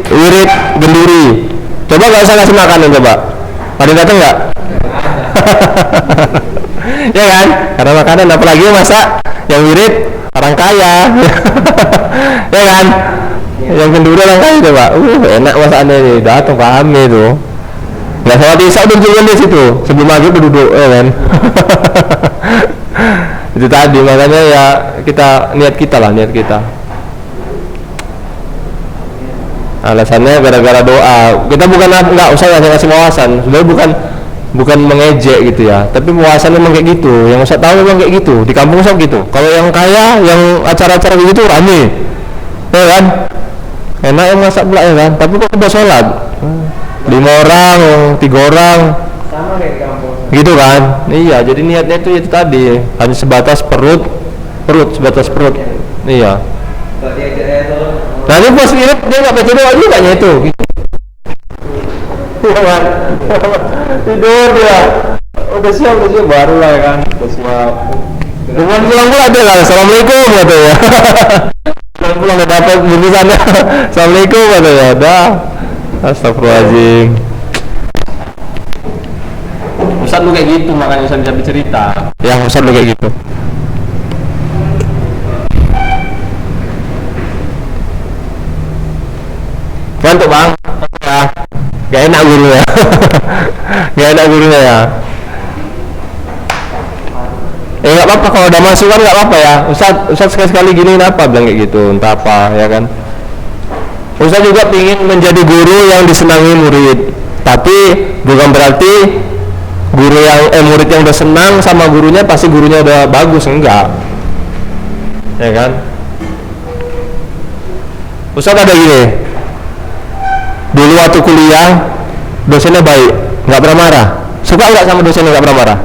wirid genduri. Coba nggak usah kasih makanan coba. Ada yang datang nggak? Ya kan? Karena makanan, apalagi masa yang wirid orang kaya. Ya kan? Yang kedua langkah itu Pak, enak masakannya nih, datang kami tuh. Nggak sholat isya udah juga di situ, sebelum maghrib udah duduk, ya kan? Itu tadi makanya ya niat kita. Alasannya gara-gara doa. Kita bukan nggak usah ngasih wawasan, sebenarnya bukan mengejek gitu ya, tapi wawasan memang kayak gitu. Yang usah tahu memang kayak gitu. Di kampung usah gitu. Kalau yang kaya, yang acara-acara gitu rame, ya kan? Enak yang masak pula ya kan. Tapi kok udah sholat 5 orang, 3 orang, sama kayak di kampung. gitu kan? Iya. Jadi niatnya itu tadi hanya sebatas perut, sebatas perut. Iya. Kalau diajak tuh. Nanti pas nginep dia nggak baca doa juga itu. Gitu. Iya kan? Tidur dia. Udah siap baru lah ya kan. Udah siap. Dengan pulang dia kan. Assalamualaikum gitu ya. Pulang nggak dapat bungkusannya. Assalamualaikum gitu ya. Dah. Astagfirullahaladzim. Ustaz lu kayak gitu makanya Ustaz bisa bercerita. Ya Ustaz lu kayak gitu. Mantap bang, ya. Gak enak gurunya, ya. Nggak apa-apa kalau udah masuk kan nggak apa-apa ya. Ustaz sekali gini apa bilang kayak gitu, entah apa ya kan. Ustaz juga ingin menjadi guru yang disenangi murid, tapi bukan berarti murid yang udah senang sama gurunya pasti gurunya udah bagus, enggak, ya kan. Ustaz ada gini. Dulu waktu kuliah dosennya baik, nggak pernah marah. Suka nggak sama dosen yang nggak pernah marah?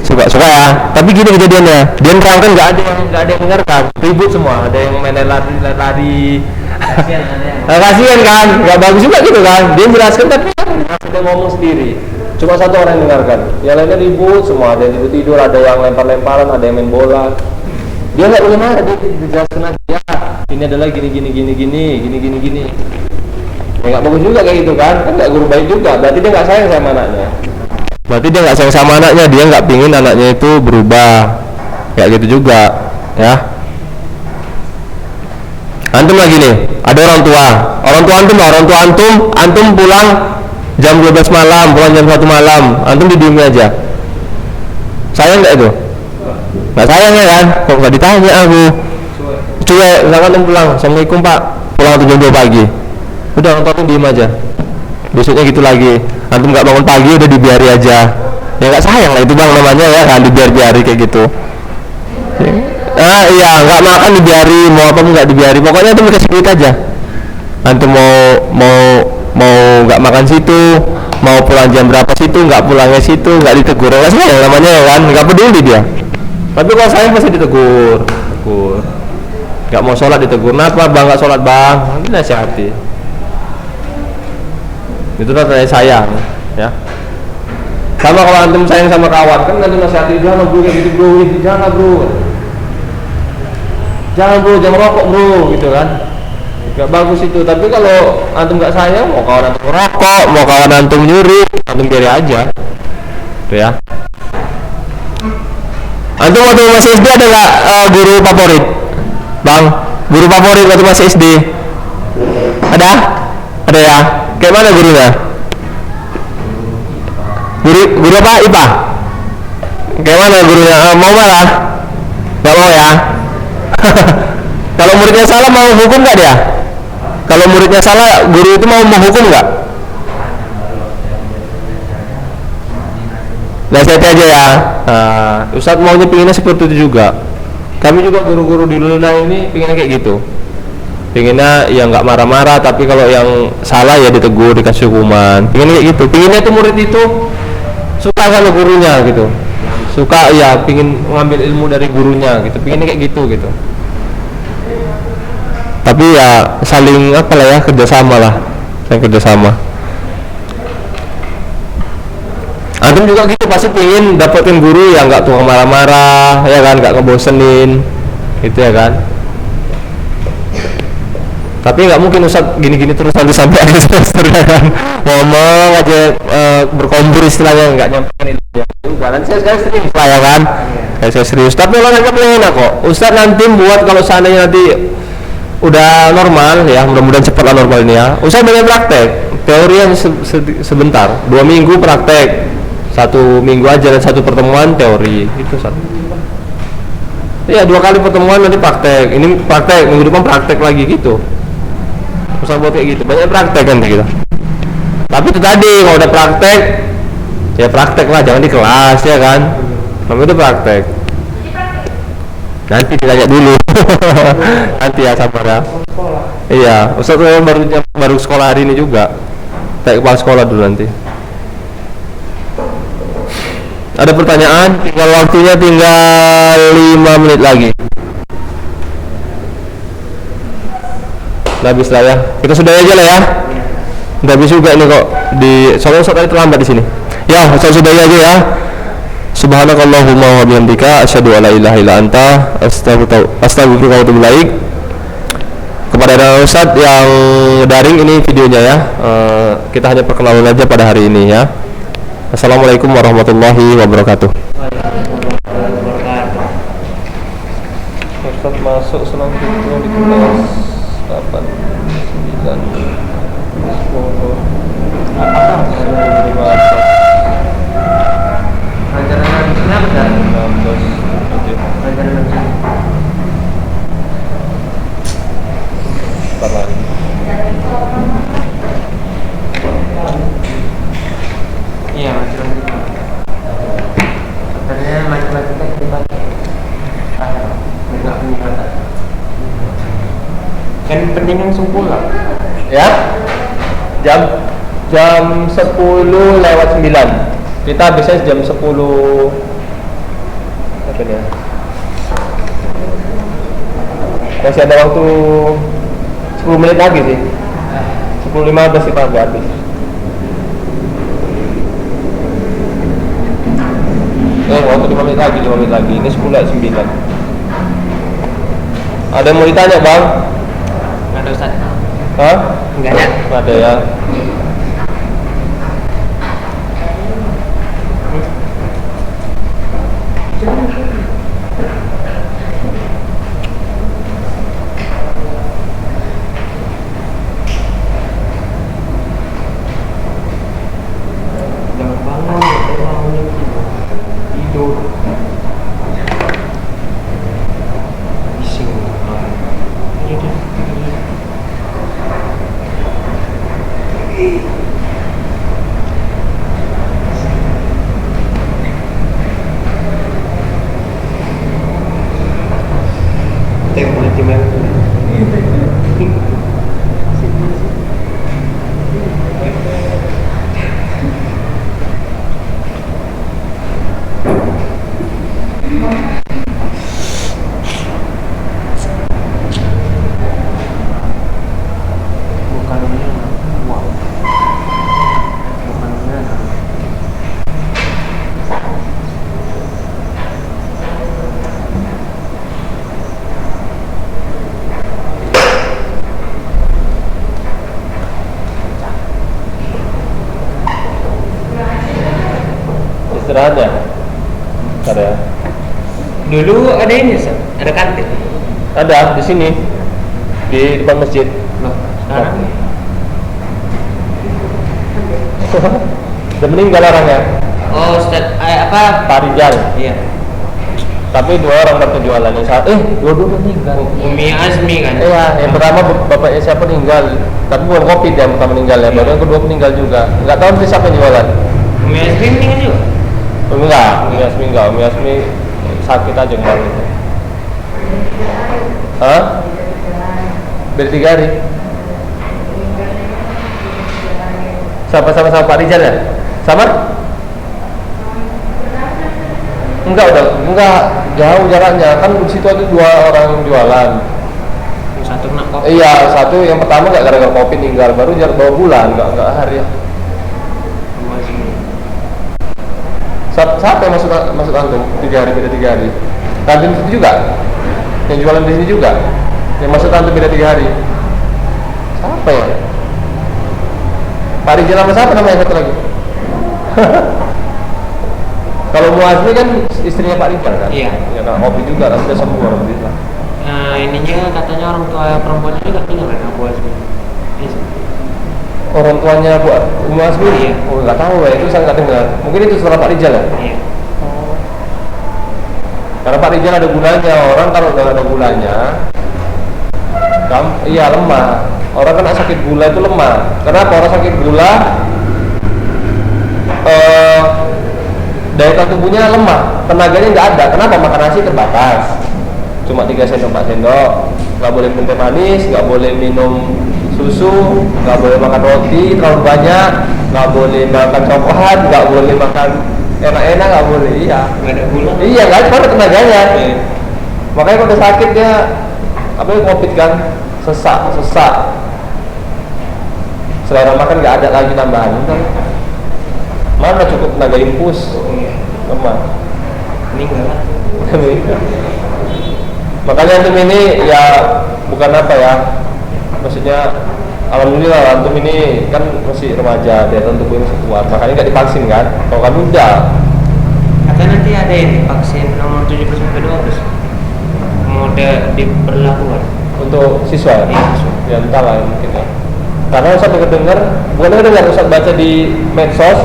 Suka ya. Tapi gini kejadiannya, dia nerangkan nggak ada yang mendengarkan, ribut semua. Ada yang main lari. Kasian kan, nggak bagus juga gitu kan. Dia menjelaskan tapi dia ngomong sendiri. Cuma satu orang yang dengarkan. Yang lainnya ribut semua. Ada yang tidur, ada yang lempar-lemparan, ada yang main bola. Dia nggak boleh marah, dia dijelaskan aja. Ini adalah gini. Ya nggak bagus juga kayak gitu kan nggak guru baik juga, berarti dia nggak sayang sama anaknya, dia nggak pingin anaknya itu berubah, kayak gitu juga ya. Antum lagi nih, ada orang tua antum pulang jam 12 malam, pulang jam 1 malam, antum didiemin aja, sayang nggak itu? Nggak sayang ya kan, kok nggak ditanya aku cuek, misalkan antum pulang, assalamualaikum pak, pulang jam 2 pagi, udah nonton diem aja, besoknya gitu lagi, antum nggak bangun pagi udah dibiari aja, ya nggak sayang lah itu bang namanya ya kan, dibiari kayak gitu. Iya nggak makan dibiari, mau apa nggak dibiari, pokoknya antum dikasih duit aja, antum mau nggak makan situ, mau pulang jam berapa situ, nggak pulangnya situ, nggak ditegur, nggak sayang namanya ya kan, nggak peduli dia. Tapi kalau sayang pasti ditegur. Nggak mau sholat ditegur, kenapa bang nggak sholat bang, nanti nasihati. Itu tanda sayang ya. Sama kalau antum sayang sama kawan kan nanti nasihati, jangan bro kayak gitu bro, jangan bro jangan rokok bro gitu kan, nggak bagus itu. Tapi kalau antum nggak sayang, mau kawan antum rokok, mau kawan antum nyuri, antum biarin aja tuh ya. Antum waktu masih SD ada nggak guru favorit bang, guru favorit waktu masih SD ada ya? Kayak mana gurunya? Guru apa? IPA? Kayak mana gurunya? Mau marah? Gak mau ya? Kalau muridnya salah mau hukum gak dia? Kalau muridnya salah, guru itu mau menghukum gak? Nasihat aja ya. Ustadz maunya pinginnya seperti itu juga. Kami juga guru-guru di Luna ini pinginnya kayak gitu. Pinginnya ya nggak marah-marah, tapi kalau yang salah ya ditegur, dikasih hukuman. Pinginnya kayak gitu. Pinginnya itu murid itu suka sama gurunya gitu, suka ya pingin ngambil ilmu dari gurunya gitu, pinginnya kayak gitu. Tapi ya saling apa lah ya, kerjasama. Antum juga gitu pasti pingin dapetin guru yang nggak tukang marah-marah ya kan, nggak ngebosenin gitu ya kan. Tapi nggak mungkin Ustadz gini-gini terus nanti sampai akhir semester ya kan, ngomong aja berkompor istilahnya, nggak nyampein itu ya. Nanti saya serius lah ya kan, saya serius. Tapi olahraga paling enak kok Ustadz nanti buat, kalau seandainya nanti udah normal ya, mudah-mudahan cepatlah normal ini ya. Usah banyak praktek, teori yang sebentar, 2 minggu praktek, 1 minggu aja dan 1 pertemuan teori itu satu. Iya 2 kali pertemuan nanti praktek, ini praktek, minggu depan praktek lagi gitu. Usah buat kayak gitu, banyak praktek kan gitu. Tapi itu tadi kalau udah praktek, ya praktek lah, jangan di kelas ya kan. Namanya itu praktek. Nanti ditanya dulu. Nanti ya sabar ya. Iya, Ustaz baru sekolah hari ini juga. Kayak kepala sekolah dulu nanti. Ada pertanyaan? Tinggal waktunya tinggal 5 menit lagi. Udah habis lah ya. Kita sudah aja lah ya. Udah habis juga ini kok. Soalnya Ustaz tadi terlambat di sini. Ya, Ustaz sudah aja ya. Subhanakallahumma wa bihamdika asyhadu an la ilaha illa anta astaghfiruka wa atubu ilaik. Kepada Ustaz yang daring ini videonya ya. Kita hanya perkenalan aja pada hari ini ya. Assalamualaikum warahmatullahi wabarakatuh. Ustaz masuk selanjutnya di kelas 8 9 10 Iya, masih lanjut. Katanya matematika kita enggak peningkatan. Kan penting langsung pulang. Ya. Jam 10 lewat 9. Kita habisnya jam 10 apa dia? Masih ada waktu 10 menit lagi sih. 10.15 kita habis. Waktu 5 menit lagi, 5 menit lagi. Ini 10 lewat 9. Ada yang mau ditanya, Bang? Enggak ada Ustaz. Hah? Enggak ada. Nggak ada ya. Jangan bangun, tidur. Bising. Tengok nanti main. Bukannya uang. Bukannya istirahat ya? Ada. dulu ada ini Ustaz, ada kantin. Ada di sini di depan masjid. Loh, sekarang Udah meninggal orangnya. oh Ustaz, apa? Pak Rijal. Iya. Tapi 2 orang dapat jualan yang satu. Dua-dua meninggal. Umi Azmi kan? Iya, yang pertama bapaknya siapa meninggal. Tapi bukan Covid yang pertama meninggal ya. Baru yang kedua meninggal juga. Enggak tahu nanti siapa yang jualan. Umi Azmi meninggal juga? Enggak, Umi Asmi sakit aja kemarin itu. Hah? Beda 3 hari. Sama-sama Pak Rijal ya? Sama? Enggak jauh jaraknya, kan di situ ada 2 orang yang jualan. Yang satu kena COVID. Iya, satu yang pertama nggak gara-gara Covid meninggal, baru jarak 2 bulan, nggak hari ya. Umi Azmi. Siapa yang masuk antum 3 hari, beda 3 hari? Kantin itu juga? Yang jualan di sini juga? Yang masuk antum beda 3 hari? Siapa ya? Pak Rijal sama siapa namanya satu lagi? Kalau Muazmi kan istrinya Pak Rijal kan? Iya. Ya kan, Obi juga kan, udah sembuh alhamdulillah. ininya katanya orang tua perempuan juga tinggal kan Bu Asmi. Orang tuanya Bu Asmi? Iya. Oh nggak tahu ya, itu saya nggak dengar. Mungkin itu setelah Pak Rijal ya? Iya. Karena Pak Rijal ada gulanya, orang kalau nggak ada gulanya, iya lemah. Orang kena sakit gula itu lemah. Kenapa orang sakit gula? Daya tahan tubuhnya lemah, tenaganya nggak ada. Kenapa? Makan nasi terbatas, cuma 3 sendok 4 sendok. Nggak boleh minum teh manis, nggak boleh minum susu, nggak boleh makan roti terlalu banyak, nggak boleh makan coklat, nggak boleh makan enak-enak, nggak boleh. Iya. Nggak ada gula. Iya, nggak ada tenaganya. Iya. Makanya kalau udah sakit dia apa covid kan, sesak. Selera makan nggak ada lagi tambahan. Mana cukup tenaga infus, lemah. Meninggal lah. Makanya antum ini ya bukan apa ya, maksudnya alhamdulillah antum ini kan masih remaja, daya tahan tubuhnya masih kuat, makanya nggak divaksin kan. Kalau kan udah. Katanya nanti ada ini vaksin nomor 17-12 mau diberlakukan Untuk siswa Iya, siswa. ya entahlah mungkin ya. Karena Ustaz dengar, bukan dengar Ustaz baca di medsos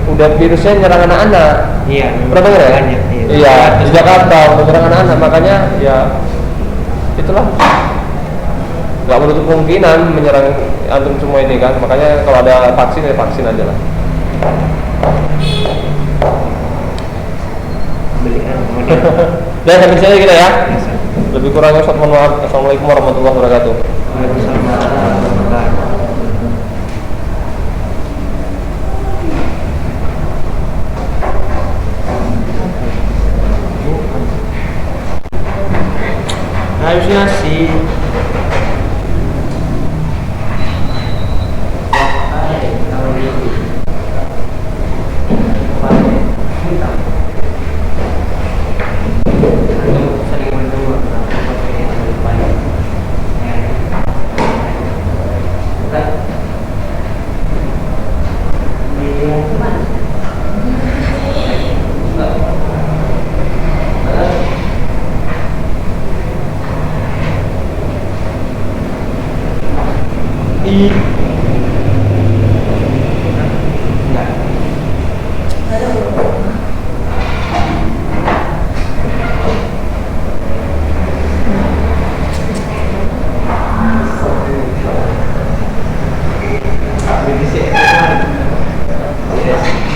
udah virusnya nyerang anak-anak. Iya. Pernah dengar ya? Banyak, Iya, di Jakarta udah nyerang anak-anak, makanya ya itulah nggak menutup kemungkinan menyerang antum semua ini kan. Makanya kalau ada vaksin ya vaksin aja lah. Belian kemudian. Dan sampai sini kita ya. Biasa. Lebih kurangnya Ustaz mohon maaf. Assalamualaikum warahmatullahi wabarakatuh. Waalaikumsalam warahmatullahi wabarakatuh. Harusnya sih kalau gitu sering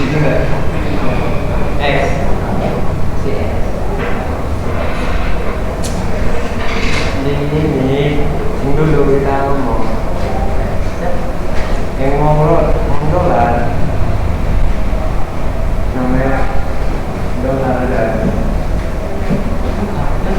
mendengar ini dulu kita ngomong yang ngomong dolar namanya dolar ada nggak ada.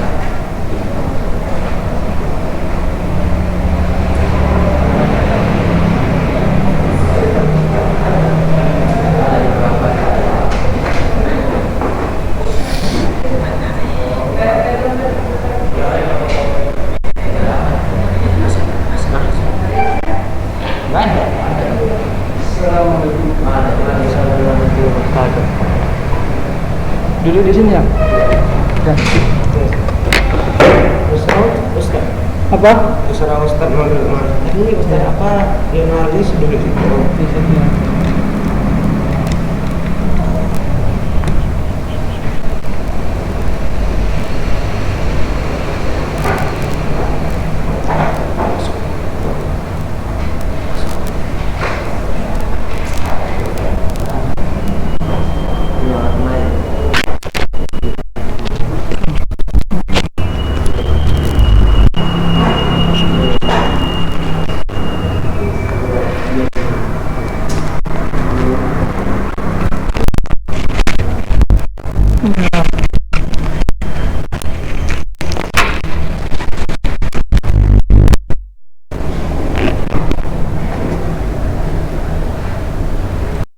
Assalamualaikum warahmatullahi wabarakatuh. Duduk di sini ya. Ya. Ustaz, Apa? Ustaz mau duduk mana? Ini Ustaz apa? Leonardo duduk di situ. Di sini. Ya.